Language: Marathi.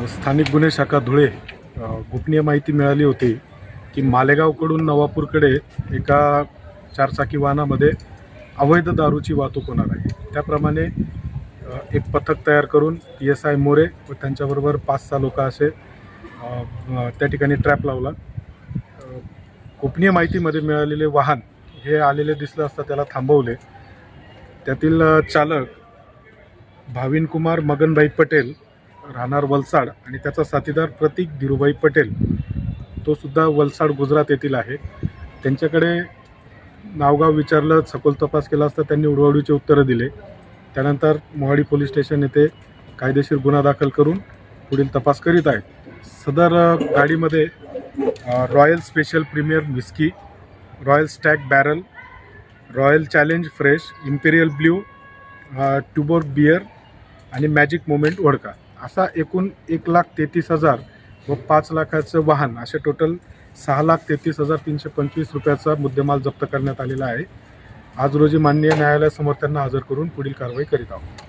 स्थानिक गुन्हे शाखा धुळे गोपनीय माहिती मिळाली होती की मालेगावकडून नवापूरकडे एका चारचाकी वाहनामध्ये अवैध दारूची वाहतूक होणार आहे। त्याप्रमाणे एक पथक तयार करून PSI मोरे व त्यांच्याबरोबर 5-6 लोक असे त्या ठिकाणी ट्रॅप लावला। गोपनीय माहितीमध्ये मिळालेले वाहन हे आलेले दिसलं असता त्याला थांबवले। त्यातील चालक भाविन कुमार मगनभाई पटेल राहणार वलसाड आणि त्याचा साथीदार प्रतीक धीरूभाई पटेल तो सुद्धा वलसाड गुजरात येथील आहे। त्यांच्याकडे नावगाव विचारलं, सखोल तपास केला असता त्यांनी उडवाउडवीची उत्तरं दिले। त्यानंतर मोहाडी पोलीस स्टेशन येथे कायदेशीर गुन्हा दाखल करून पुढील तपास करीत आहेत। सदर गाडीमध्ये royal special premier whisky, royal stag barrel, royal challenge fresh, imperial blue, Tuborg beer आणि मॅजिक मोमेंट वोडका असा एकूण 1,33,000 व 5 लाखाचं वाहन असे टोटल 6,33,325 रुपयाचा मुद्देमाल जप्त करण्यात आलेला आहे। आज रोजी माननीय न्यायालयासमोर त्यांना हजर करून पुढील कारवाई करीत आहोत।